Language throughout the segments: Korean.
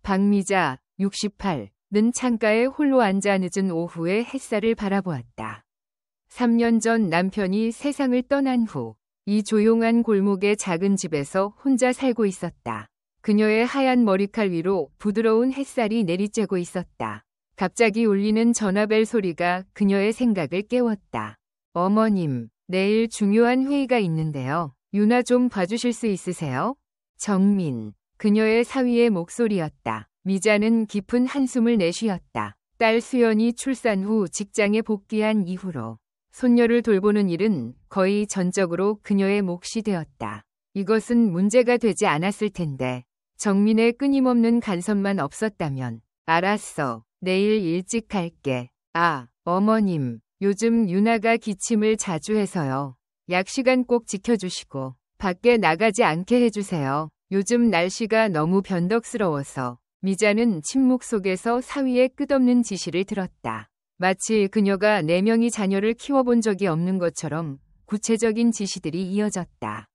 박미자, 68는 창가에 홀로 앉아 늦은 오후에 햇살을 바라보았다. 3년 전 남편이 세상을 떠난 후 이 조용한 골목의 작은 집에서 혼자 살고 있었다. 그녀의 하얀 머리칼 위로 부드러운 햇살이 내리쬐고 있었다. 갑자기 울리는 전화벨 소리가 그녀의 생각을 깨웠다. 어머님, 내일 중요한 회의가 있는데요. 유나 좀 봐주실 수 있으세요? 정민, 그녀의 사위의 목소리였다. 미자는 깊은 한숨을 내쉬었다. 딸 수연이 출산 후 직장에 복귀한 이후로 손녀를 돌보는 일은 거의 전적으로 그녀의 몫이 되었다. 이것은 문제가 되지 않았을 텐데 정민의 끊임없는 간섭만 없었다면. 알았어. 내일 일찍 갈게. 아, 어머님. 요즘 유나가 기침을 자주 해서요. 약 시간 꼭 지켜주시고 밖에 나가지 않게 해주세요. 요즘 날씨가 너무 변덕스러워서. 미자는 침묵 속에서 사위의 끝없는 지시를 들었다. 마치 그녀가 4명의 자녀를 키워본 적이 없는 것처럼 구체적인 지시들이 이어졌다.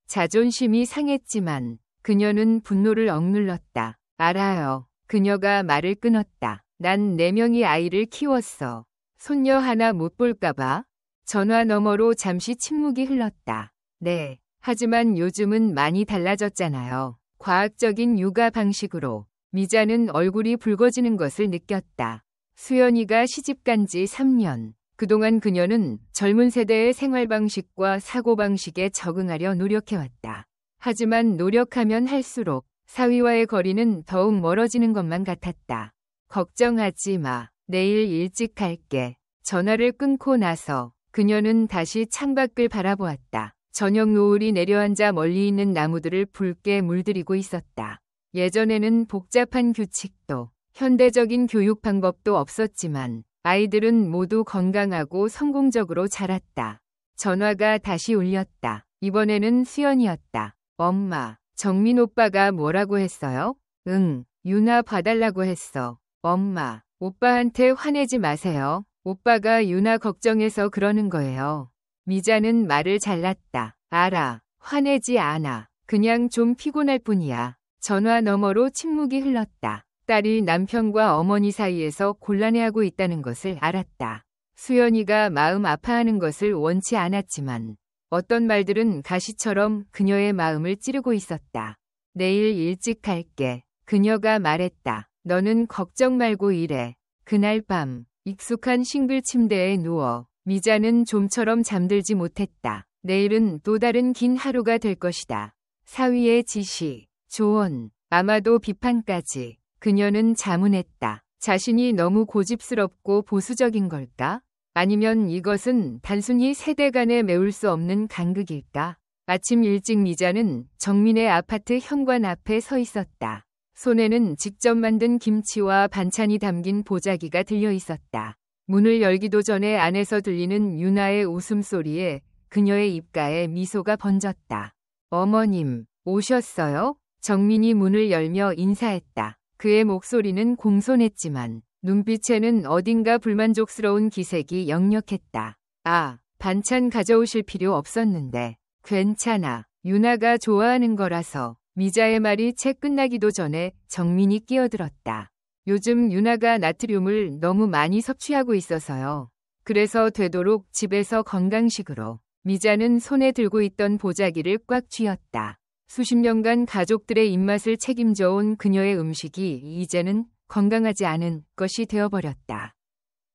자존심이 상했지만 그녀는 분노를 억눌렀다. 알아요. 그녀가 말을 끊었다. 난 4명의 아이를 키웠어. 손녀 하나 못 볼까봐. 전화 너머로 잠시 침묵이 흘렀다. 네. 하지만 요즘은 많이 달라졌잖아요. 과학적인 육아 방식으로. 미자는 얼굴이 붉어지는 것을 느꼈다. 수연이가 시집간 지 3년. 그동안 그녀는 젊은 세대의 생활 방식과 사고 방식에 적응하려 노력해왔다. 하지만 노력하면 할수록 사위와의 거리는 더욱 멀어지는 것만 같았다. 걱정하지 마. 내일 일찍 갈게. 전화를 끊고 나서 그녀는 다시 창밖을 바라보았다. 저녁 노을이 내려앉아 멀리 있는 나무들을 붉게 물들이고 있었다. 예전에는 복잡한 규칙도 현대적인 교육 방법도 없었지만 아이들은 모두 건강하고 성공적으로 자랐다. 전화가 다시 울렸다. 이번에는 수연이었다. 엄마, 정민 오빠가 뭐라고 했어요? 응, 유나 봐달라고 했어. 엄마, 오빠한테 화내지 마세요. 오빠가 유나 걱정해서 그러는 거예요. 미자는 말을 잘랐다. 알아. 화내지 않아. 그냥 좀 피곤할 뿐이야. 전화 너머로 침묵이 흘렀다. 딸이 남편과 어머니 사이에서 곤란해하고 있다는 것을 알았다. 수연이가 마음 아파하는 것을 원치 않았지만 어떤 말들은 가시처럼 그녀의 마음을 찌르고 있었다. 내일 일찍 갈게. 그녀가 말했다. 너는 걱정 말고 일해. 그날 밤 익숙한 싱글 침대에 누워 미자는 좀처럼 잠들지 못했다. 내일은 또 다른 긴 하루가 될 것이다. 사위의 지시, 조언, 아마도 비판까지. 그녀는 자문했다. 자신이 너무 고집스럽고 보수적인 걸까? 아니면 이것은 단순히 세대 간에 메울 수 없는 간극일까? 아침 일찍 미자는 정민의 아파트 현관 앞에 서 있었다. 손에는 직접 만든 김치와 반찬이 담긴 보자기가 들려 있었다. 문을 열기도 전에 안에서 들리는 유나의 웃음소리에 그녀의 입가에 미소가 번졌다. 어머님, 오셨어요? 정민이 문을 열며 인사했다. 그의 목소리는 공손했지만 눈빛에는 어딘가 불만족스러운 기색이 역력했다. 아, 반찬 가져오실 필요 없었는데. 괜찮아. 유나가 좋아하는 거라서. 미자의 말이 채 끝나기도 전에 정민이 끼어들었다. 요즘 유나가 나트륨을 너무 많이 섭취하고 있어서요. 그래서 되도록 집에서 건강식으로. 미자는 손에 들고 있던 보자기를 꽉 쥐었다. 수십 년간 가족들의 입맛을 책임져온 그녀의 음식이 이제는 건강하지 않은 것이 되어버렸다.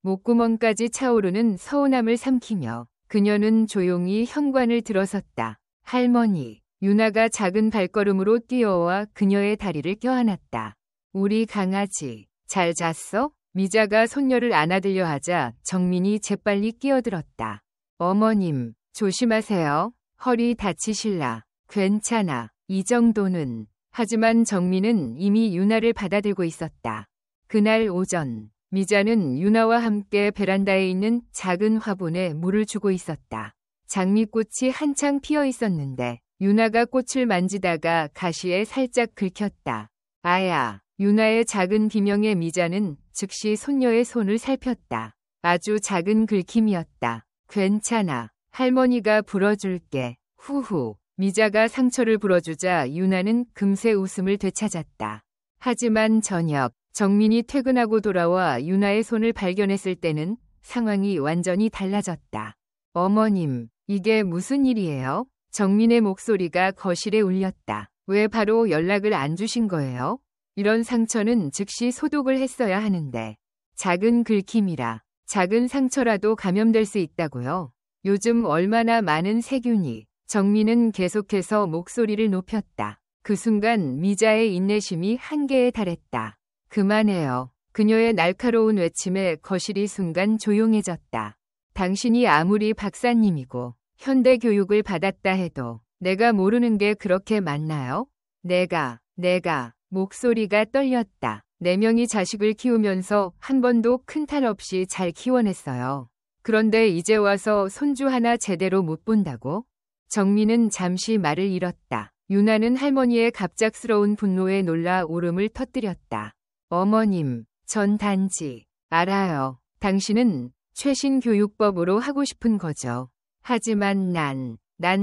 목구멍까지 차오르는 서운함을 삼키며 그녀는 조용히 현관을 들어섰다. 할머니, 유나가 작은 발걸음으로 뛰어와 그녀의 다리를 껴안았다. 우리 강아지, 잘 잤어? 미자가 손녀를 안아들려 하자 정민이 재빨리 끼어들었다. 어머님, 조심하세요. 허리 다치실라. 괜찮아. 이 정도는. 하지만 정민은 이미 유나를 받아들고 있었다. 그날 오전, 미자는 유나와 함께 베란다에 있는 작은 화분에 물을 주고 있었다. 장미꽃이 한창 피어 있었는데 유나가 꽃을 만지다가 가시에 살짝 긁혔다. 아야, 유나의 작은 비명에 미자는 즉시 손녀의 손을 살폈다. 아주 작은 긁힘이었다. 괜찮아. 할머니가 불어줄게. 후후. 미자가 상처를 불어주자 유나는 금세 웃음을 되찾았다. 하지만 저녁, 정민이 퇴근하고 돌아와 유나의 손을 발견했을 때는 상황이 완전히 달라졌다. 어머님, 이게 무슨 일이에요? 정민의 목소리가 거실에 울렸다. 왜 바로 연락을 안 주신 거예요? 이런 상처는 즉시 소독을 했어야 하는데. 작은 긁힘이라. 작은 상처라도 감염될 수 있다고요. 요즘 얼마나 많은 세균이. 정민은 계속해서 목소리를 높였다. 그 순간 미자의 인내심이 한계에 달했다. 그만해요. 그녀의 날카로운 외침에 거실이 순간 조용해졌다. 당신이 아무리 박사님이고 현대 교육을 받았다 해도 내가 모르는 게 그렇게 많나요? 내가 목소리가 떨렸다. 4명이 자식을 키우면서 한 번도 큰 탈 없이 잘 키워냈어요. 그런데 이제 와서 손주 하나 제대로 못 본다고? 정민은 잠시 말을 잃었다. 유나는 할머니의 갑작스러운 분노에 놀라 울음을 터뜨렸다. 어머님, 전 단지 알아요. 당신은 최신 교육법으로 하고 싶은 거죠. 하지만 난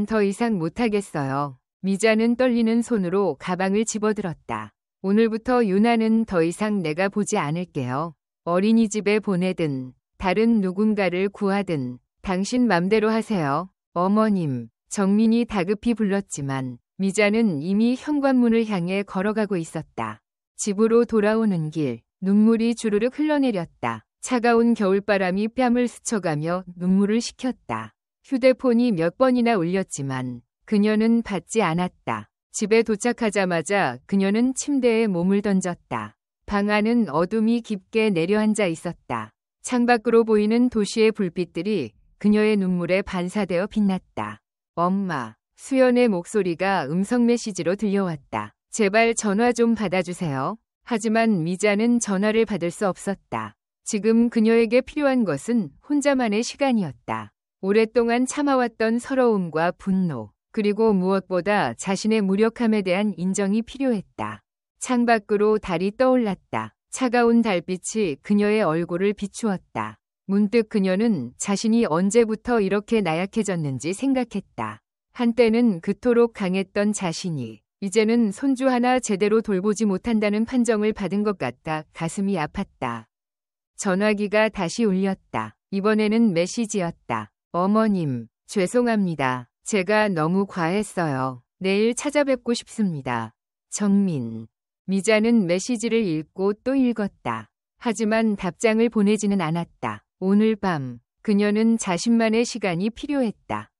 더 이상 못하겠어요. 미자는 떨리는 손으로 가방을 집어들었다. 오늘부터 유나는 더 이상 내가 보지 않을게요. 어린이집에 보내든 다른 누군가를 구하든 당신 맘대로 하세요. 어머님, 정민이 다급히 불렀지만 미자는 이미 현관문을 향해 걸어가고 있었다. 집으로 돌아오는 길, 눈물이 주르륵 흘러내렸다. 차가운 겨울바람이 뺨을 스쳐가며 눈물을 식혔다. 휴대폰이 몇 번이나 울렸지만 그녀는 받지 않았다. 집에 도착하자마자 그녀는 침대에 몸을 던졌다. 방 안은 어둠이 깊게 내려앉아 있었다. 창밖으로 보이는 도시의 불빛들이 그녀의 눈물에 반사되어 빛났다. 엄마, 수연의 목소리가 음성 메시지로 들려왔다. 제발 전화 좀 받아주세요. 하지만 미자는 전화를 받을 수 없었다. 지금 그녀에게 필요한 것은 혼자만의 시간이었다. 오랫동안 참아왔던 서러움과 분노, 그리고 무엇보다 자신의 무력함에 대한 인정이 필요했다. 창밖으로 달이 떠올랐다. 차가운 달빛이 그녀의 얼굴을 비추었다. 문득 그녀는 자신이 언제부터 이렇게 나약해졌는지 생각했다. 한때는 그토록 강했던 자신이 이제는 손주 하나 제대로 돌보지 못한다는 판정을 받은 것 같아 가슴이 아팠다. 전화기가 다시 울렸다. 이번에는 메시지였다. 어머님, 죄송합니다. 제가 너무 과했어요. 내일 찾아뵙고 싶습니다. 정민. 미자는 메시지를 읽고 또 읽었다. 하지만 답장을 보내지는 않았다. 오늘 밤 그녀는 자신만의 시간이 필요했다.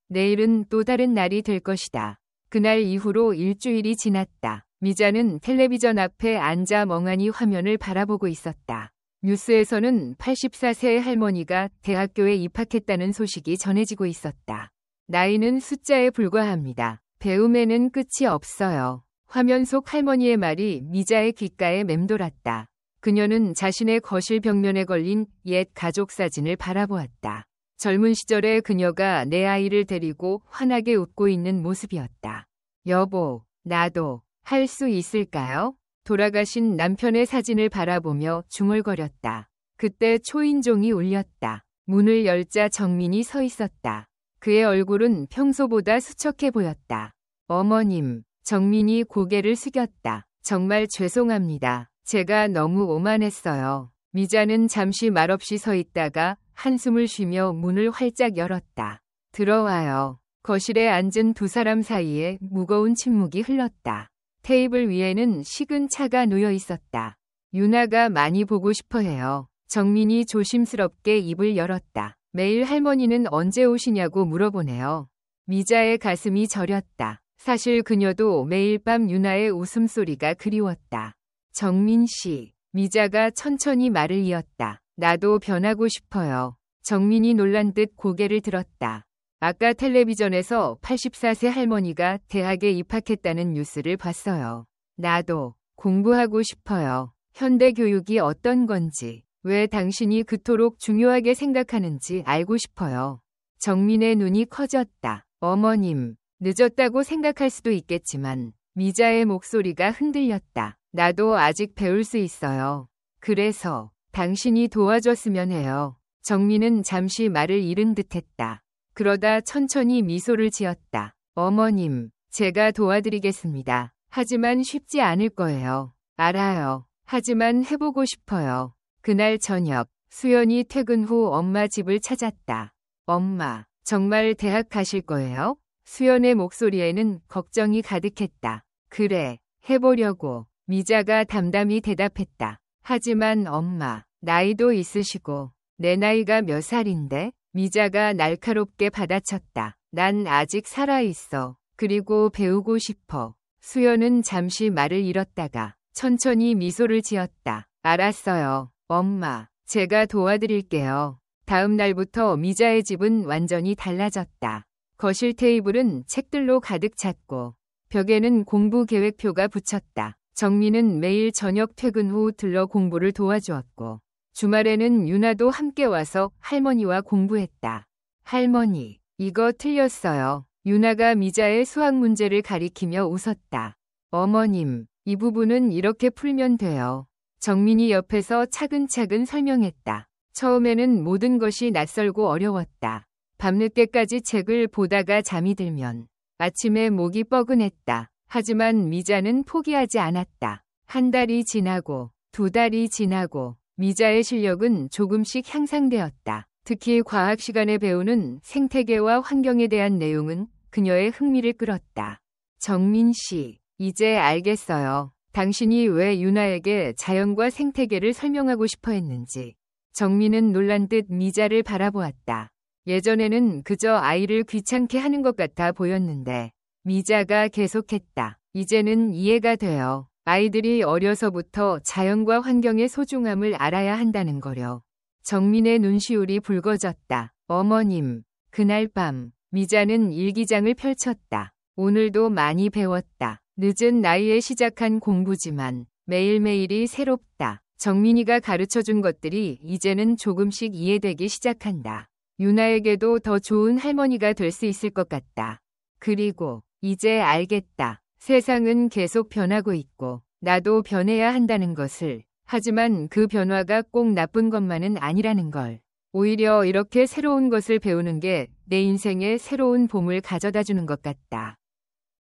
내일은 또 다른 날이 될 것이다. 그날 이후로 일주일이 지났다. 미자는 텔레비전 앞에 앉아 멍하니 화면을 바라보고 있었다. 뉴스에서는 84세의 할머니가 대학교에 입학했다는 소식이 전해지고 있었다. 나이는 숫자에 불과합니다. 배움에는 끝이 없어요. 화면 속 할머니의 말이 미자의 귓가에 맴돌았다. 그녀는 자신의 거실 벽면에 걸린 옛 가족 사진을 바라보았다. 젊은 시절의 그녀가 내 아이를 데리고 환하게 웃고 있는 모습이었다. 여보, 나도 할 수 있을까요? 돌아가신 남편의 사진을 바라보며 중얼거렸다. 그때 초인종이 울렸다. 문을 열자 정민이 서 있었다. 그의 얼굴은 평소보다 수척해 보였다. 어머님, 정민이 고개를 숙였다. 정말 죄송합니다. 제가 너무 오만했어요. 미자는 잠시 말없이 서 있다가 한숨을 쉬며 문을 활짝 열었다. 들어와요. 거실에 앉은 두 사람 사이에 무거운 침묵이 흘렀다. 테이블 위에는 식은 차가 놓여 있었다. 유나가 많이 보고 싶어 해요. 정민이 조심스럽게 입을 열었다. 매일 할머니는 언제 오시냐고 물어보네요. 미자의 가슴이 저렸다. 사실 그녀도 매일 밤 유나의 웃음소리가 그리웠다. 정민 씨, 미자가 천천히 말을 이었다. 나도 변하고 싶어요. 정민이 놀란 듯 고개를 들었다. 아까 텔레비전에서 84세 할머니가 대학에 입학했다는 뉴스를 봤어요. 나도 공부하고 싶어요. 현대 교육이 어떤 건지, 왜 당신이 그토록 중요하게 생각하는지 알고 싶어요. 정민의 눈이 커졌다. 어머님, 늦었다고 생각할 수도 있겠지만 미자의 목소리가 흔들렸다. 나도 아직 배울 수 있어요. 그래서 당신이 도와줬으면 해요. 정민은 잠시 말을 잃은 듯했다. 그러다 천천히 미소를 지었다. 어머님, 제가 도와드리겠습니다. 하지만 쉽지 않을 거예요. 알아요. 하지만 해보고 싶어요. 그날 저녁, 수연이 퇴근 후 엄마 집을 찾았다. 엄마, 정말 대학 가실 거예요? 수연의 목소리에는 걱정이 가득했다. 그래, 해보려고. 미자가 담담히 대답했다. 하지만 엄마, 나이도 있으시고, 내 나이가 몇 살인데? 미자가 날카롭게 받아쳤다. 난 아직 살아있어. 그리고 배우고 싶어. 수연은 잠시 말을 잃었다가 천천히 미소를 지었다. 알았어요. 엄마, 제가 도와드릴게요. 다음 날부터 미자의 집은 완전히 달라졌다. 거실 테이블은 책들로 가득 찼고 벽에는 공부 계획표가 붙였다. 정민은 매일 저녁 퇴근 후 들러 공부를 도와주었고 주말에는 유나도 함께 와서 할머니와 공부했다. 할머니, 이거 틀렸어요. 유나가 미자의 수학 문제를 가리키며 웃었다. 어머님, 이 부분은 이렇게 풀면 돼요. 정민이 옆에서 차근차근 설명했다. 처음에는 모든 것이 낯설고 어려웠다. 밤늦게까지 책을 보다가 잠이 들면 아침에 목이 뻐근했다. 하지만 미자는 포기하지 않았다. 한 달이 지나고 두 달이 지나고 미자의 실력은 조금씩 향상되었다. 특히 과학 시간에 배우는 생태계와 환경에 대한 내용은 그녀의 흥미를 끌었다. 정민 씨, 이제 알겠어요. 당신이 왜 유나에게 자연과 생태계를 설명하고 싶어 했는지. 정민은 놀란 듯 미자를 바라보았다. 예전에는 그저 아이를 귀찮게 하는 것 같아 보였는데 미자가 계속했다. 이제는 이해가 돼요. 아이들이 어려서부터 자연과 환경의 소중함을 알아야 한다는 거려. 정민의 눈시울이 붉어졌다. 어머님, 그날 밤 미자는 일기장을 펼쳤다. 오늘도 많이 배웠다. 늦은 나이에 시작한 공부지만 매일매일이 새롭다. 정민이가 가르쳐준 것들이 이제는 조금씩 이해되기 시작한다. 유나에게도 더 좋은 할머니가 될 수 있을 것 같다. 그리고 이제 알겠다. 세상은 계속 변하고 있고 나도 변해야 한다는 것을. 하지만 그 변화가 꼭 나쁜 것만은 아니라는 걸. 오히려 이렇게 새로운 것을 배우는 게 내 인생에 새로운 봄을 가져다 주는 것 같다.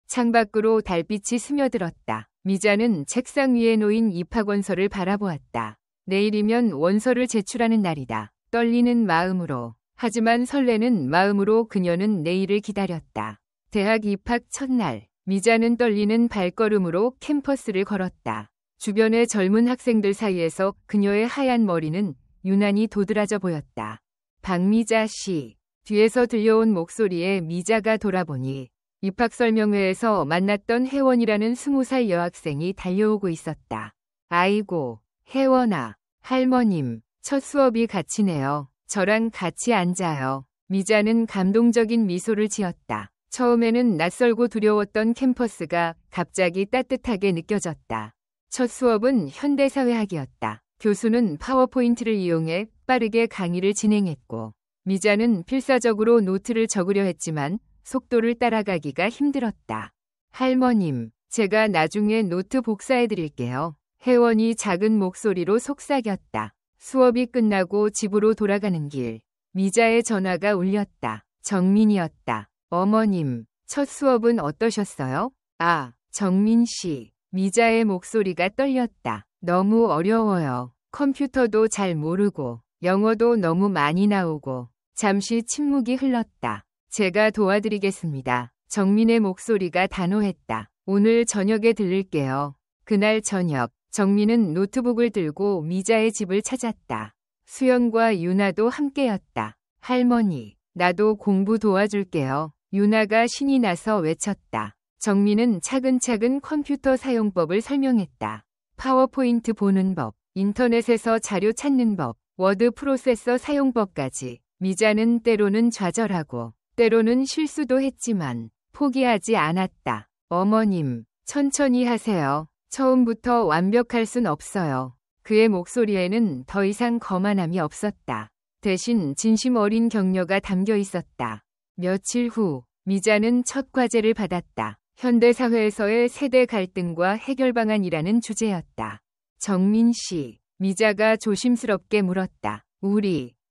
창밖으로 달빛이 스며들었다. 미자는 책상 위에 놓인 입학원서를 바라보았다. 내일이면 원서를 제출하는 날이다. 떨리는 마음으로, 하지만 설레는 마음으로 그녀는 내일을 기다렸다. 대학 입학 첫날, 미자는 떨리는 발걸음으로 캠퍼스를 걸었다. 주변의 젊은 학생들 사이에서 그녀의 하얀 머리는 유난히 도드라져 보였다. 박미자 씨. 뒤에서 들려온 목소리에 미자가 돌아보니 입학 설명회에서 만났던 혜원이라는 20살 여학생이 달려오고 있었다. 아이고, 혜원아, 할머님, 첫 수업이 같이네요. 저랑 같이 앉아요. 미자는 감동적인 미소를 지었다. 처음에는 낯설고 두려웠던 캠퍼스가 갑자기 따뜻하게 느껴졌다. 첫 수업은 현대사회학이었다. 교수는 파워포인트를 이용해 빠르게 강의를 진행했고 미자는 필사적으로 노트를 적으려 했지만 속도를 따라가기가 힘들었다. 할머님, 제가 나중에 노트 복사해 드릴게요. 혜원이 작은 목소리로 속삭였다. 수업이 끝나고 집으로 돌아가는 길, 미자의 전화가 울렸다. 정민이었다. 어머님, 첫 수업은 어떠셨어요? 아, 정민 씨. 미자의 목소리가 떨렸다. 너무 어려워요. 컴퓨터도 잘 모르고, 영어도 너무 많이 나오고. 잠시 침묵이 흘렀다. 제가 도와드리겠습니다. 정민의 목소리가 단호했다. 오늘 저녁에 들를게요. 그날 저녁, 정민은 노트북을 들고 미자의 집을 찾았다. 수연과 유나도 함께였다. 할머니, 나도 공부 도와줄게요. 유나가 신이 나서 외쳤다. 정민은 차근차근 컴퓨터 사용법을 설명했다. 파워포인트 보는 법, 인터넷에서 자료 찾는 법, 워드 프로세서 사용법까지. 미자는 때로는 좌절하고 때로는 실수도 했지만 포기하지 않았다. 어머님, 천천히 하세요. 처음부터 완벽할 순 없어요. 그의 목소리에는 더 이상 거만함이 없었다. 대신 진심 어린 격려가 담겨 있었다. 며칠 후, 미자는 첫 과제를 받았다. 현대사회에서의 세대 갈등과 해결 방안이라는 주제였다. 정민 씨, 미자가 조심스럽게 물었다.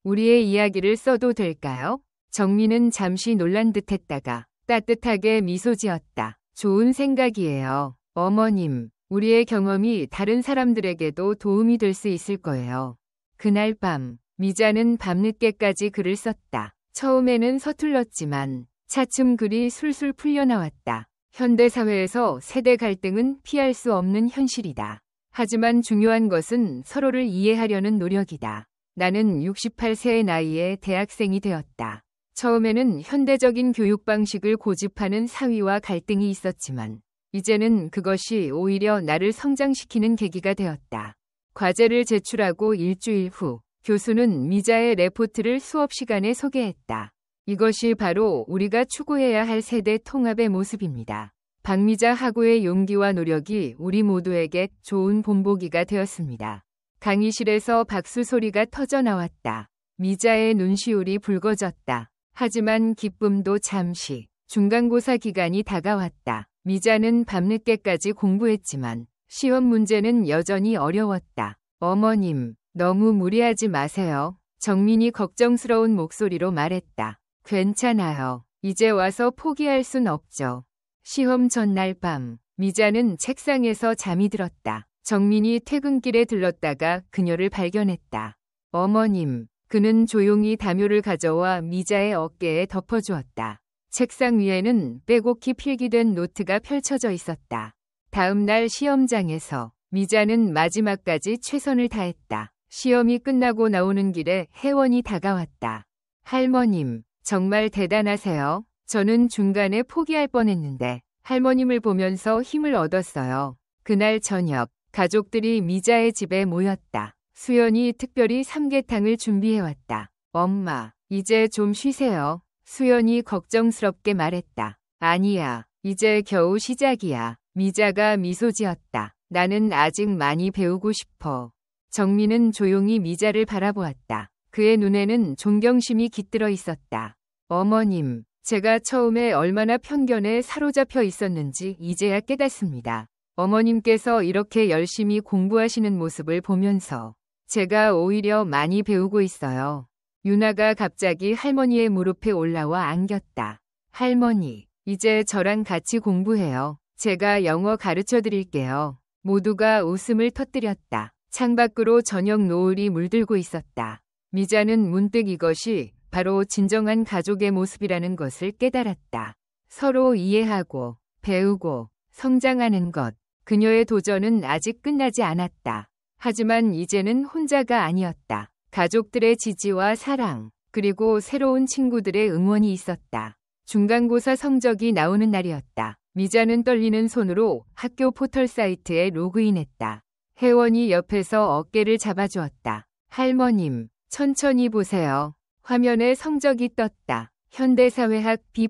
우리의 이야기를 써도 될까요? 정민은 잠시 놀란 듯 했다가 따뜻하게 미소 지었다. 좋은 생각이에요. 어머님, 우리의 경험이 다른 사람들에게도 도움이 될 수 있을 거예요. 그날 밤, 미자는 밤늦게까지 글을 썼다. 처음에는 서툴렀지만 차츰 글이 술술 풀려나왔다. 현대사회에서 세대 갈등은 피할 수 없는 현실이다. 하지만 중요한 것은 서로를 이해하려는 노력이다. 나는 68세의 나이에 대학생이 되었다. 처음에는 현대적인 교육 방식을 고집하는 사위와 갈등이 있었지만 이제는 그것이 오히려 나를 성장시키는 계기가 되었다. 과제를 제출하고 일주일 후 교수는 미자의 레포트를 수업 시간에 소개했다. 이것이 바로 우리가 추구해야 할 세대 통합의 모습입니다. 박미자 학우의 용기와 노력이 우리 모두에게 좋은 본보기가 되었습니다. 강의실에서 박수 소리가 터져 나왔다. 미자의 눈시울이 붉어졌다. 하지만 기쁨도 잠시. 중간고사 기간이 다가왔다. 미자는 밤늦게까지 공부했지만 시험 문제는 여전히 어려웠다. 어머님, 너무 무리하지 마세요. 정민이 걱정스러운 목소리로 말했다. 괜찮아요. 이제 와서 포기할 순 없죠. 시험 전날 밤, 미자는 책상에서 잠이 들었다. 정민이 퇴근길에 들렀다가 그녀를 발견했다. 어머님, 그는 조용히 담요를 가져와 미자의 어깨에 덮어주었다. 책상 위에는 빼곡히 필기된 노트가 펼쳐져 있었다. 다음 날 시험장에서 미자는 마지막까지 최선을 다했다. 시험이 끝나고 나오는 길에 혜원이 다가왔다. 할머님, 정말 대단하세요. 저는 중간에 포기할 뻔했는데 할머님을 보면서 힘을 얻었어요. 그날 저녁, 가족들이 미자의 집에 모였다. 수연이 특별히 삼계탕을 준비해왔다. 엄마, 이제 좀 쉬세요. 수연이 걱정스럽게 말했다. 아니야, 이제 겨우 시작이야. 미자가 미소 지었다. 나는 아직 많이 배우고 싶어. 정민은 조용히 미자를 바라보았다. 그의 눈에는 존경심이 깃들어 있었다. 어머님, 제가 처음에 얼마나 편견에 사로잡혀 있었는지 이제야 깨닫습니다. 어머님께서 이렇게 열심히 공부하시는 모습을 보면서 제가 오히려 많이 배우고 있어요. 유나가 갑자기 할머니의 무릎에 올라와 안겼다. 할머니, 이제 저랑 같이 공부해요. 제가 영어 가르쳐 드릴게요. 모두가 웃음을 터뜨렸다. 창밖으로 저녁 노을이 물들고 있었다. 미자는 문득 이것이 바로 진정한 가족의 모습이라는 것을 깨달았다. 서로 이해하고 배우고 성장하는 것. 그녀의 도전은 아직 끝나지 않았다. 하지만 이제는 혼자가 아니었다. 가족들의 지지와 사랑, 그리고 새로운 친구들의 응원이 있었다. 중간고사 성적이 나오는 날이었다. 미자는 떨리는 손으로 학교 포털 사이트에 로그인했다. 혜원이 옆에서 어깨를 잡아주었다. 할머님, 천천히 보세요. 화면에 성적이 떴다. 현대사회학 B+,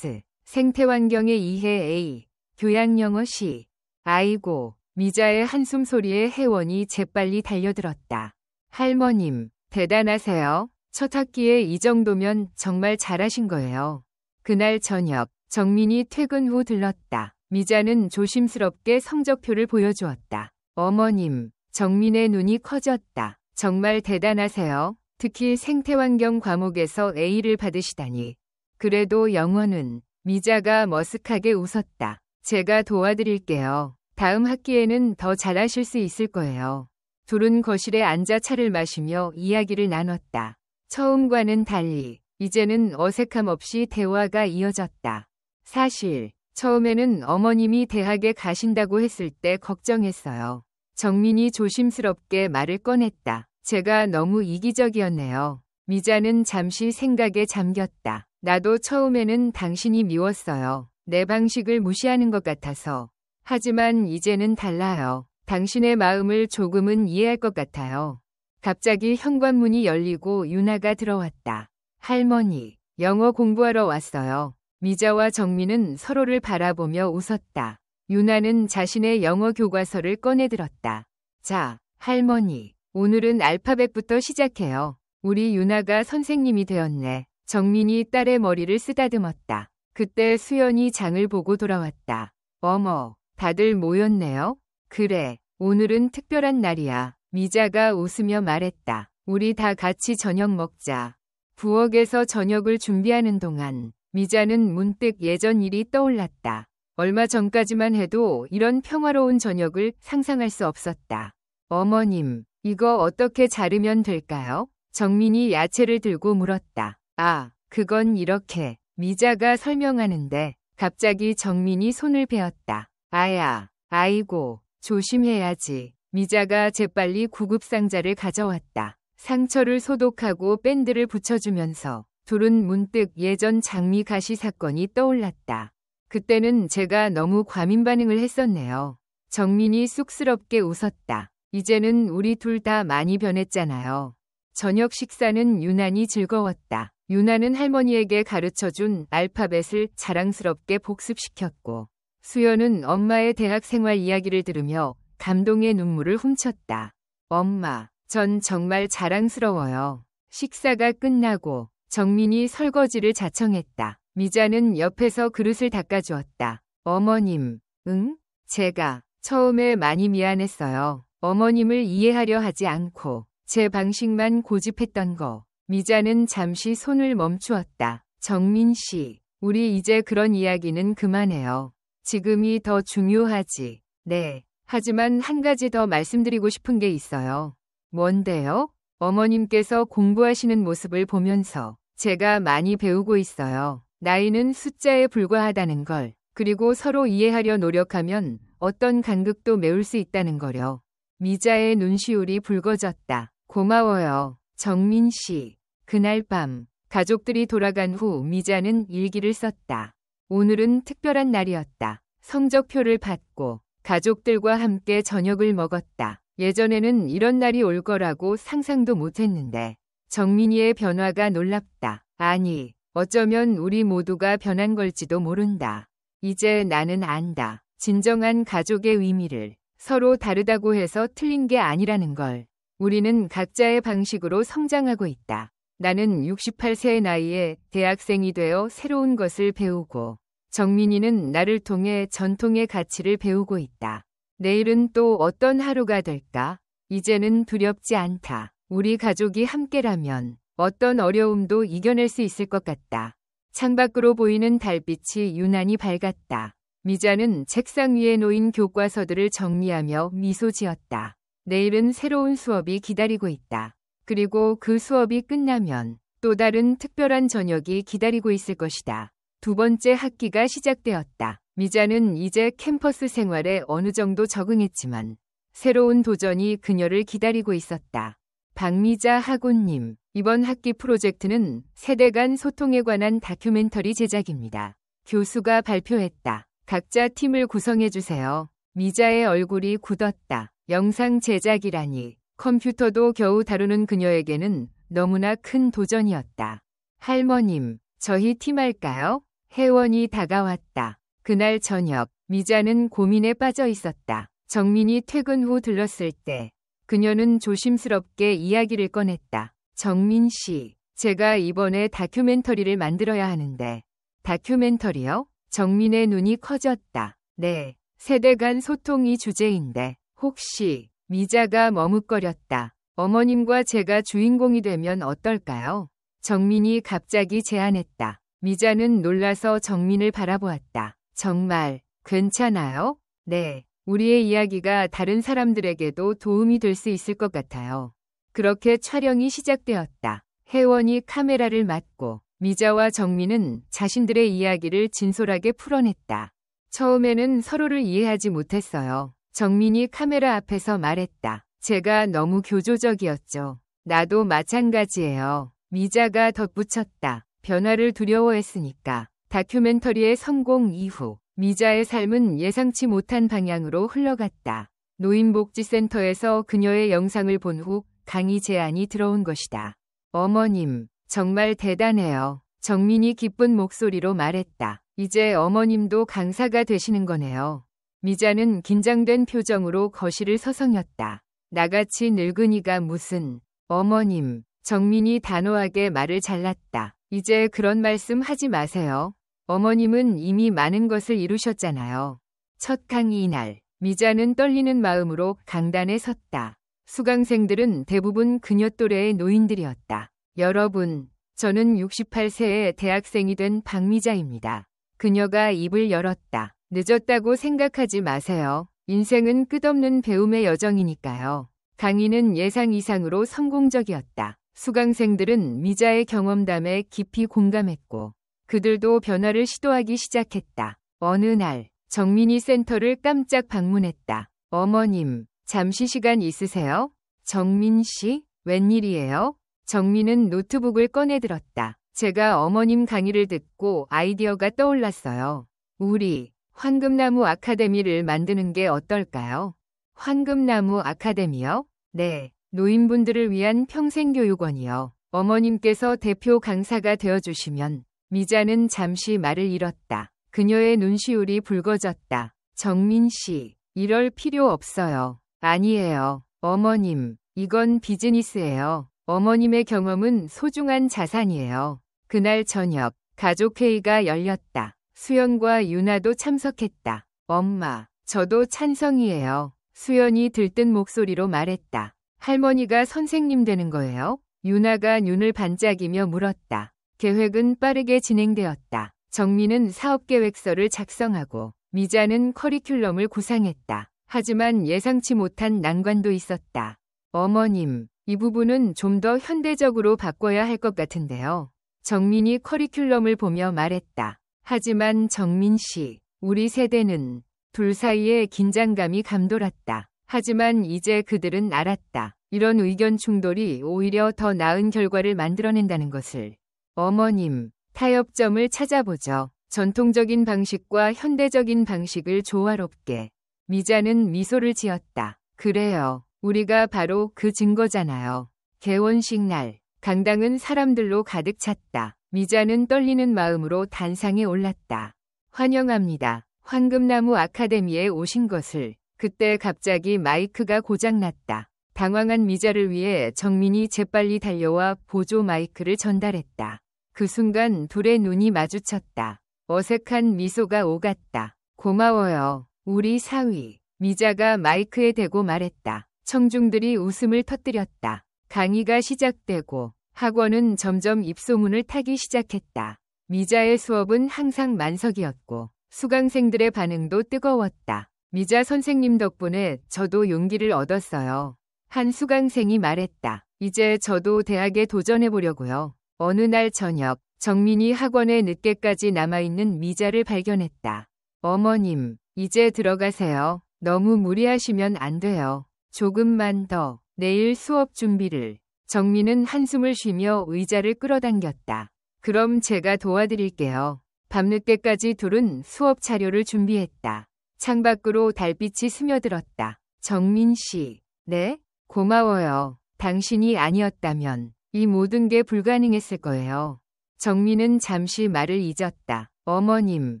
생태환경의 이해 A, 교양영어 C. 아이고, 미자의 한숨 소리에 혜원이 재빨리 달려들었다. 할머님, 대단하세요. 첫 학기에 이 정도면 정말 잘하신 거예요. 그날 저녁, 정민이 퇴근 후 들렀다. 미자는 조심스럽게 성적표를 보여주었다. 어머님, 정민의 눈이 커졌다. 정말 대단하세요. 특히 생태환경 과목에서 A를 받으시다니. 그래도 영어는. 미자가 머쓱하게 웃었다. 제가 도와드릴게요. 다음 학기에는 더 잘하실 수 있을 거예요. 둘은 거실에 앉아 차를 마시며 이야기를 나눴다. 처음과는 달리 이제는 어색함 없이 대화가 이어졌다. 사실 처음에는 어머님이 대학에 가신다고 했을 때 걱정했어요. 정민이 조심스럽게 말을 꺼냈다. 제가 너무 이기적이었네요. 미자는 잠시 생각에 잠겼다. 나도 처음에는 당신이 미웠어요. 내 방식을 무시하는 것 같아서. 하지만 이제는 달라요. 당신의 마음을 조금은 이해할 것 같아요. 갑자기 현관문이 열리고 유나가 들어왔다. 할머니, 영어 공부하러 왔어요. 미자와 정민은 서로를 바라보며 웃었다. 유나는 자신의 영어 교과서를 꺼내들었다. 자, 할머니, 오늘은 알파벳부터 시작해요. 우리 유나가 선생님이 되었네. 정민이 딸의 머리를 쓰다듬었다. 그때 수연이 장을 보고 돌아왔다. 어머, 다들 모였네요? 그래, 오늘은 특별한 날이야. 미자가 웃으며 말했다. 우리 다 같이 저녁 먹자. 부엌에서 저녁을 준비하는 동안 미자는 문득 예전 일이 떠올랐다. 얼마 전까지만 해도 이런 평화로운 저녁을 상상할 수 없었다. 어머님, 이거 어떻게 자르면 될까요? 정민이 야채를 들고 물었다. 아, 그건 이렇게. 미자가 설명하는데 갑자기 정민이 손을 베었다. 아야, 아이고, 조심해야지. 미자가 재빨리 구급상자를 가져왔다. 상처를 소독하고 밴드를 붙여주면서 둘은 문득 예전 장미 가시 사건이 떠올랐다. 그때는 제가 너무 과민 반응을 했었네요. 정민이 쑥스럽게 웃었다. 이제는 우리 둘 다 많이 변했잖아요. 저녁 식사는 유난히 즐거웠다. 유나는 할머니에게 가르쳐준 알파벳을 자랑스럽게 복습시켰고 수연은 엄마의 대학 생활 이야기를 들으며 감동의 눈물을 훔쳤다. 엄마, 전 정말 자랑스러워요. 식사가 끝나고 정민이 설거지를 자청했다. 미자는 옆에서 그릇을 닦아주었다. 어머님, 응? 제가 처음에 많이 미안했어요. 어머님을 이해하려 하지 않고 제 방식만 고집했던 거. 미자는 잠시 손을 멈추었다. 정민 씨, 우리 이제 그런 이야기는 그만해요. 지금이 더 중요하지. 네. 하지만 한 가지 더 말씀드리고 싶은 게 있어요. 뭔데요? 어머님께서 공부하시는 모습을 보면서 제가 많이 배우고 있어요. 나이는 숫자에 불과하다는 걸, 그리고 서로 이해하려 노력하면 어떤 간극도 메울 수 있다는 거요. 미자의 눈시울이 붉어졌다. 고마워요, 정민 씨. 그날 밤, 가족들이 돌아간 후 미자는 일기를 썼다. 오늘은 특별한 날이었다. 성적표를 받고 가족들과 함께 저녁을 먹었다. 예전에는 이런 날이 올 거라고 상상도 못했는데 정민이의 변화가 놀랍다. 아니, 어쩌면 우리 모두가 변한 걸지도 모른다. 이제 나는 안다. 진정한 가족의 의미를. 서로 다르다고 해서 틀린 게 아니라는 걸. 우리는 각자의 방식으로 성장하고 있다. 나는 68세의 나이에 대학생이 되어 새로운 것을 배우고 정민이는 나를 통해 전통의 가치를 배우고 있다. 내일은 또 어떤 하루가 될까? 이제는 두렵지 않다. 우리 가족이 함께라면 어떤 어려움도 이겨낼 수 있을 것 같다. 창밖으로 보이는 달빛이 유난히 밝았다. 미자는 책상 위에 놓인 교과서들을 정리하며 미소 지었다. 내일은 새로운 수업이 기다리고 있다. 그리고 그 수업이 끝나면 또 다른 특별한 저녁이 기다리고 있을 것이다. 두 번째 학기가 시작되었다. 미자는 이제 캠퍼스 생활에 어느 정도 적응했지만 새로운 도전이 그녀를 기다리고 있었다. 박미자 학우님, 이번 학기 프로젝트는 세대 간 소통에 관한 다큐멘터리 제작입니다. 교수가 발표했다. 각자 팀을 구성해주세요. 미자의 얼굴이 굳었다. 영상 제작이라니. 컴퓨터도 겨우 다루는 그녀에게는 너무나 큰 도전이었다. 할머님, 저희 팀할까요? 혜원이 다가왔다. 그날 저녁, 미자는 고민에 빠져 있었다. 정민이 퇴근 후 들렀을 때 그녀는 조심스럽게 이야기를 꺼냈다. 정민 씨, 제가 이번에 다큐멘터리를 만들어야 하는데. 다큐멘터리요? 정민의 눈이 커졌다. 네, 세대 간 소통이 주제인데 혹시... 미자가 머뭇거렸다. 어머님과 제가 주인공이 되면 어떨까요? 정민이 갑자기 제안했다. 미자는 놀라서 정민을 바라보았다. 정말 괜찮아요? 네, 우리의 이야기가 다른 사람들에게도 도움이 될 수 있을 것 같아요. 그렇게 촬영이 시작되었다. 혜원이 카메라를 맡고 미자와 정민은 자신들의 이야기를 진솔하게 풀어냈다. 처음에는 서로를 이해하지 못했어요. 정민이 카메라 앞에서 말했다. 제가 너무 교조적이었죠. 나도 마찬가지예요. 미자가 덧붙였다. 변화를 두려워했으니까. 다큐멘터리의 성공 이후 미자의 삶은 예상치 못한 방향으로 흘러갔다. 노인복지센터에서 그녀의 영상을 본 후 강의 제안이 들어온 것이다. 어머님, 정말 대단해요. 정민이 기쁜 목소리로 말했다. 이제 어머님도 강사가 되시는 거네요. 미자는 긴장된 표정으로 거실을 서성였다. 나같이 늙은이가 무슨... 어머님, 정민이 단호하게 말을 잘랐다. 이제 그런 말씀 하지 마세요. 어머님은 이미 많은 것을 이루셨잖아요. 첫 강의 날, 미자는 떨리는 마음으로 강단에 섰다. 수강생들은 대부분 그녀 또래의 노인들이었다. 여러분, 저는 68세의 대학생이 된 박미자입니다. 그녀가 입을 열었다. 늦었다고 생각하지 마세요. 인생은 끝없는 배움의 여정이니까요. 강의는 예상 이상으로 성공적이었다. 수강생들은 미자의 경험담에 깊이 공감했고 그들도 변화를 시도하기 시작했다. 어느 날 정민이 센터를 깜짝 방문했다. 어머님, 잠시 시간 있으세요? 정민 씨, 웬일이에요? 정민은 노트북을 꺼내들었다. 제가 어머님 강의를 듣고 아이디어가 떠올랐어요. 우리 황금나무 아카데미를 만드는 게 어떨까요? 황금나무 아카데미요? 네, 노인분들을 위한 평생교육원이요. 어머님께서 대표 강사가 되어주시면. 미자는 잠시 말을 잃었다. 그녀의 눈시울이 붉어졌다. 정민 씨, 이럴 필요 없어요. 아니에요. 어머님, 이건 비즈니스예요. 어머님의 경험은 소중한 자산이에요. 그날 저녁, 가족회의가 열렸다. 수연과 유나도 참석했다. 엄마, 저도 찬성이에요. 수연이 들뜬 목소리로 말했다. 할머니가 선생님 되는 거예요? 유나가 눈을 반짝이며 물었다. 계획은 빠르게 진행되었다. 정민은 사업계획서를 작성하고 미자는 커리큘럼을 구상했다. 하지만 예상치 못한 난관도 있었다. 어머님, 이 부분은 좀 더 현대적으로 바꿔야 할 것 같은데요. 정민이 커리큘럼을 보며 말했다. 하지만 정민 씨, 우리 세대는 둘 사이에 긴장감이 감돌았다. 하지만 이제 그들은 알았다. 이런 의견 충돌이 오히려 더 나은 결과를 만들어낸다는 것을. 어머님, 타협점을 찾아보죠. 전통적인 방식과 현대적인 방식을 조화롭게. 미자는 미소를 지었다. 그래요. 우리가 바로 그 증거잖아요. 개원식 날, 강당은 사람들로 가득 찼다. 미자는 떨리는 마음으로 단상에 올랐다. 환영합니다. 황금나무 아카데미에 오신 것을. 그때 갑자기 마이크가 고장났다. 당황한 미자를 위해 정민이 재빨리 달려와 보조 마이크를 전달했다. 그 순간 둘의 눈이 마주쳤다. 어색한 미소가 오갔다. 고마워요. 우리 사위. 미자가 마이크에 대고 말했다. 청중들이 웃음을 터뜨렸다. 강의가 시작되고 학원은 점점 입소문을 타기 시작했다. 미자의 수업은 항상 만석이었고 수강생들의 반응도 뜨거웠다. 미자 선생님 덕분에 저도 용기를 얻었어요. 한 수강생이 말했다. 이제 저도 대학에 도전해보려고요. 어느 날 저녁, 정민이 학원에 늦게까지 남아있는 미자를 발견했다. 어머님, 이제 들어가세요. 너무 무리하시면 안 돼요. 조금만 더. 내일 수업 준비를. 정민은 한숨을 쉬며 의자를 끌어당겼다. 그럼 제가 도와드릴게요. 밤늦게까지 둘은 수업 자료를 준비했다. 창밖으로 달빛이 스며들었다. 정민 씨. 네? 고마워요. 당신이 아니었다면 이 모든 게 불가능했을 거예요. 정민은 잠시 말을 잊었다. 어머님,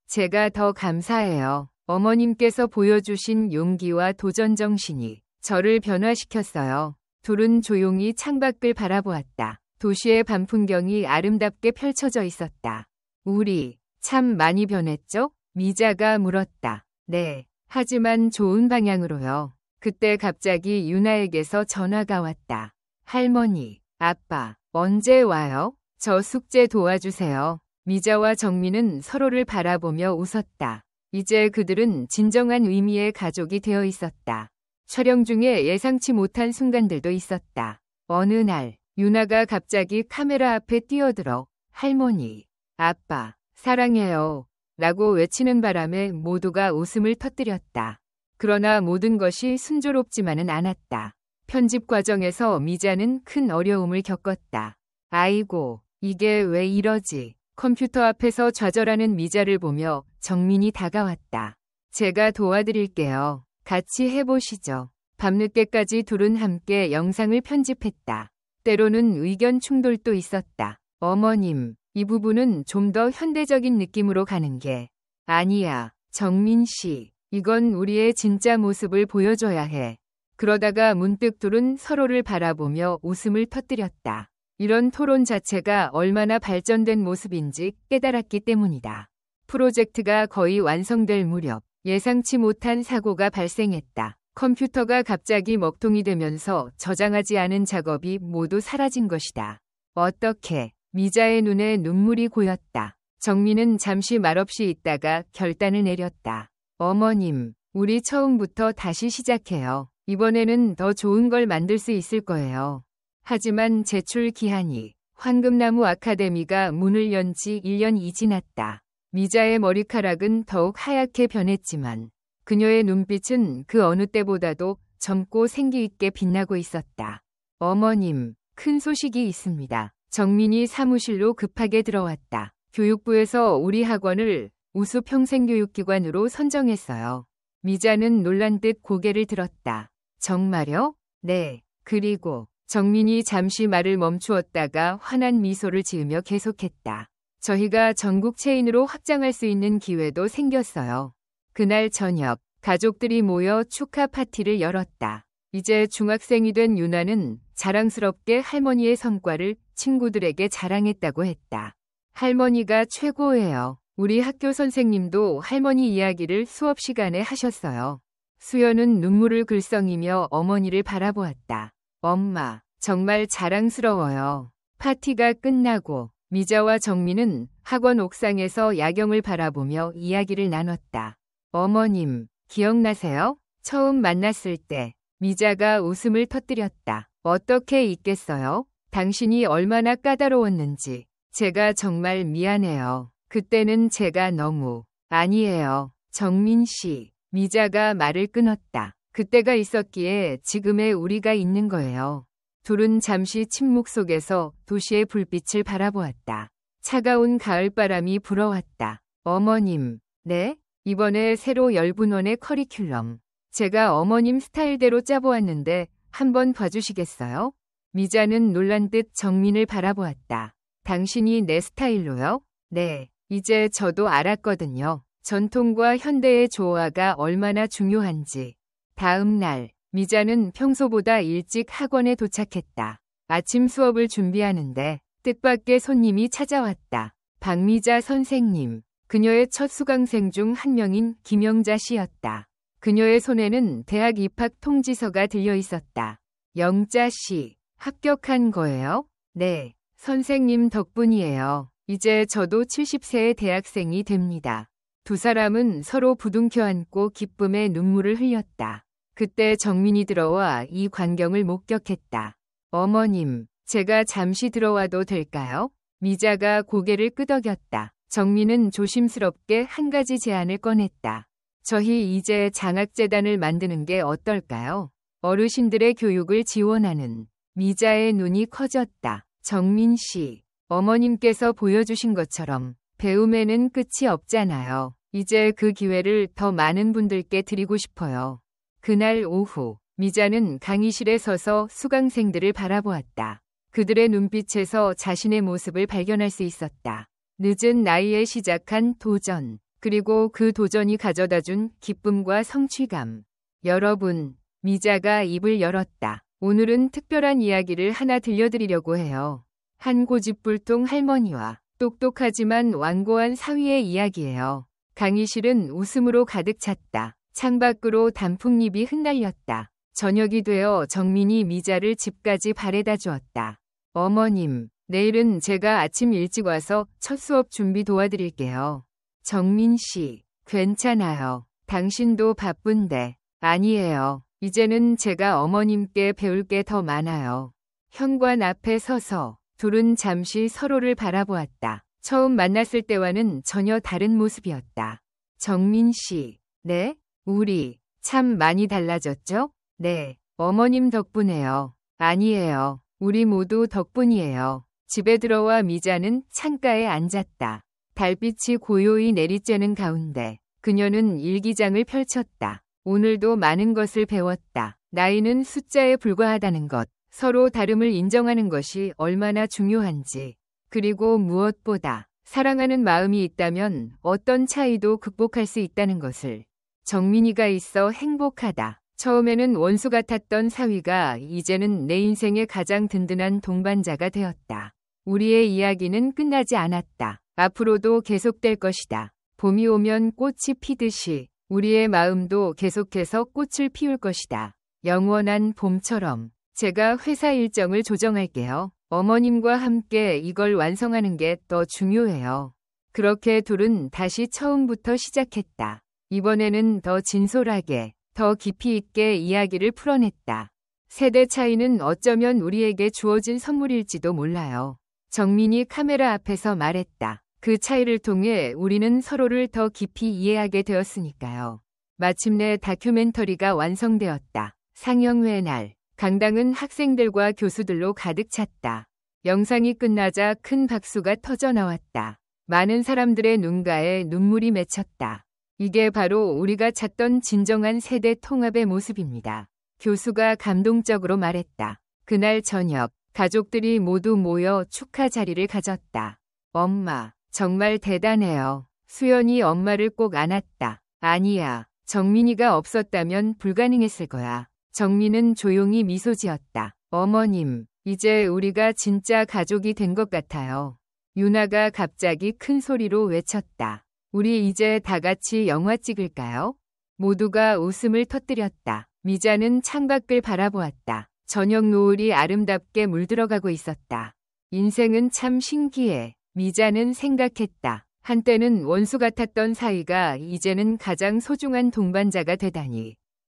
제가 더 감사해요. 어머님께서 보여주신 용기와 도전 정신이 저를 변화시켰어요. 둘은 조용히 창밖을 바라보았다. 도시의 밤 풍경이 아름답게 펼쳐져 있었다. 우리 참 많이 변했죠? 미자가 물었다. 네, 하지만 좋은 방향으로요. 그때 갑자기 유나에게서 전화가 왔다. 할머니, 아빠, 언제 와요? 저 숙제 도와주세요. 미자와 정민은 서로를 바라보며 웃었다. 이제 그들은 진정한 의미의 가족이 되어 있었다. 촬영 중에 예상치 못한 순간들도 있었다. 어느 날, 유나가 갑자기 카메라 앞에 뛰어들어 할머니, 아빠, 사랑해요. 라고 외치는 바람에 모두가 웃음을 터뜨렸다. 그러나 모든 것이 순조롭지만은 않았다. 편집 과정에서 미자는 큰 어려움을 겪었다. 아이고, 이게 왜 이러지? 컴퓨터 앞에서 좌절하는 미자를 보며 정민이 다가왔다. 제가 도와드릴게요. 같이 해보시죠. 밤늦게까지 둘은 함께 영상을 편집했다. 때로는 의견 충돌도 있었다. 어머님, 이 부분은 좀 더 현대적인 느낌으로 가는 게. 아니야, 정민 씨. 이건 우리의 진짜 모습을 보여줘야 해. 그러다가 문득 둘은 서로를 바라보며 웃음을 터뜨렸다. 이런 토론 자체가 얼마나 발전된 모습인지 깨달았기 때문이다. 프로젝트가 거의 완성될 무렵 예상치 못한 사고가 발생했다. 컴퓨터가 갑자기 먹통이 되면서 저장하지 않은 작업이 모두 사라진 것이다. 어떻게? 미자의 눈에 눈물이 고였다. 정민은 잠시 말없이 있다가 결단을 내렸다. 어머님, 우리 처음부터 다시 시작해요. 이번에는 더 좋은 걸 만들 수 있을 거예요. 하지만 제출 기한이 황금나무 아카데미가 문을 연 지 1년이 지났다. 미자의 머리카락은 더욱 하얗게 변했지만 그녀의 눈빛은 그 어느 때보다도 젊고 생기 있게 빛나고 있었다. 어머님, 큰 소식이 있습니다. 정민이 사무실로 급하게 들어왔다. 교육부에서 우리 학원을 우수 평생교육기관으로 선정했어요. 미자는 놀란 듯 고개를 들었다. 정말요? 네. 그리고 정민이 잠시 말을 멈추었다가 환한 미소를 지으며 계속했다. 저희가 전국 체인으로 확장할 수 있는 기회도 생겼어요. 그날 저녁, 가족들이 모여 축하 파티를 열었다. 이제 중학생이 된 유나는 자랑스럽게 할머니의 성과를 친구들에게 자랑했다고 했다. 할머니가 최고예요. 우리 학교 선생님도 할머니 이야기를 수업 시간에 하셨어요. 수연은 눈물을 글썽이며 어머니를 바라보았다. 엄마, 정말 자랑스러워요. 파티가 끝나고 미자와 정민은 학원 옥상에서 야경을 바라보며 이야기를 나눴다. 어머님, 기억나세요? 처음 만났을 때 미자가 웃음을 터뜨렸다. 어떻게 잊겠어요? 당신이 얼마나 까다로웠는지. 제가 정말 미안해요. 그때는 제가 너무... 아니에요. 정민 씨. 미자가 말을 끊었다. 그때가 있었기에 지금의 우리가 있는 거예요. 둘은 잠시 침묵 속에서 도시의 불빛을 바라보았다. 차가운 가을바람이 불어왔다. 어머님, 네? 이번에 새로 열분원의 커리큘럼. 제가 어머님 스타일대로 짜보았는데 한번 봐주시겠어요? 미자는 놀란 듯 정민을 바라보았다. 당신이 내 스타일로요? 네, 이제 저도 알았거든요. 전통과 현대의 조화가 얼마나 중요한지. 다음 날, 미자는 평소보다 일찍 학원에 도착했다. 아침 수업을 준비하는데 뜻밖의 손님이 찾아왔다. 박미자 선생님. 그녀의 첫 수강생 중 한 명인 김영자 씨였다. 그녀의 손에는 대학 입학 통지서가 들려 있었다. 영자 씨, 합격한 거예요? 네, 선생님 덕분이에요. 이제 저도 70세의 대학생이 됩니다. 두 사람은 서로 부둥켜 안고 기쁨의 눈물을 흘렸다. 그때 정민이 들어와 이 광경을 목격했다. 어머님, 제가 잠시 들어와도 될까요? 미자가 고개를 끄덕였다. 정민은 조심스럽게 한 가지 제안을 꺼냈다. 저희 이제 장학재단을 만드는 게 어떨까요? 어르신들의 교육을 지원하는. 미자의 눈이 커졌다. 정민 씨, 어머님께서 보여주신 것처럼 배움에는 끝이 없잖아요. 이제 그 기회를 더 많은 분들께 드리고 싶어요. 그날 오후, 미자는 강의실에 서서 수강생들을 바라보았다. 그들의 눈빛에서 자신의 모습을 발견할 수 있었다. 늦은 나이에 시작한 도전, 그리고 그 도전이 가져다준 기쁨과 성취감. 여러분, 미자가 입을 열었다. 오늘은 특별한 이야기를 하나 들려드리려고 해요. 한 고집불통 할머니와 똑똑하지만 완고한 사위의 이야기예요. 강의실은 웃음으로 가득 찼다. 창밖으로 단풍잎이 흩날렸다. 저녁이 되어 정민이 미자를 집까지 바래다 주었다. 어머님, 내일은 제가 아침 일찍 와서 첫 수업 준비 도와드릴게요. 정민 씨, 괜찮아요. 당신도 바쁜데. 아니에요. 이제는 제가 어머님께 배울 게 더 많아요. 현관 앞에 서서 둘은 잠시 서로를 바라보았다. 처음 만났을 때와는 전혀 다른 모습이었다. 정민 씨, 네? 우리 참 많이 달라졌죠? 네, 어머님 덕분에요. 아니에요. 우리 모두 덕분이에요. 집에 들어와 미자는 창가에 앉았다. 달빛이 고요히 내리쬐는 가운데 그녀는 일기장을 펼쳤다. 오늘도 많은 것을 배웠다. 나이는 숫자에 불과하다는 것, 서로 다름을 인정하는 것이 얼마나 중요한지, 그리고 무엇보다 사랑하는 마음이 있다면 어떤 차이도 극복할 수 있다는 것을. 정민이가 있어 행복하다. 처음에는 원수 같았던 사위가 이제는 내 인생의 가장 든든한 동반자가 되었다. 우리의 이야기는 끝나지 않았다. 앞으로도 계속될 것이다. 봄이 오면 꽃이 피듯이 우리의 마음도 계속해서 꽃을 피울 것이다. 영원한 봄처럼. 제가 회사 일정을 조정할게요. 어머님과 함께 이걸 완성하는 게 더 중요해요. 그렇게 둘은 다시 처음부터 시작했다. 이번에는 더 진솔하게, 더 깊이 있게 이야기를 풀어냈다. 세대 차이는 어쩌면 우리에게 주어진 선물일지도 몰라요. 정민이 카메라 앞에서 말했다. 그 차이를 통해 우리는 서로를 더 깊이 이해하게 되었으니까요. 마침내 다큐멘터리가 완성되었다. 상영회 날, 강당은 학생들과 교수들로 가득 찼다. 영상이 끝나자 큰 박수가 터져 나왔다. 많은 사람들의 눈가에 눈물이 맺혔다. 이게 바로 우리가 찾던 진정한 세대 통합의 모습입니다. 교수가 감동적으로 말했다. 그날 저녁, 가족들이 모두 모여 축하 자리를 가졌다. 엄마, 정말 대단해요. 수연이 엄마를 꼭 안았다. 아니야, 정민이가 없었다면 불가능했을 거야. 정민은 조용히 미소 지었다. 어머님, 이제 우리가 진짜 가족이 된 것 같아요. 유나가 갑자기 큰 소리로 외쳤다. 우리 이제 다 같이 영화 찍을까요? 모두가 웃음을 터뜨렸다. 미자는 창밖을 바라보았다. 저녁 노을이 아름답게 물들어가고 있었다. 인생은 참 신기해. 미자는 생각했다. 한때는 원수 같았던 사이가 이제는 가장 소중한 동반자가 되다니.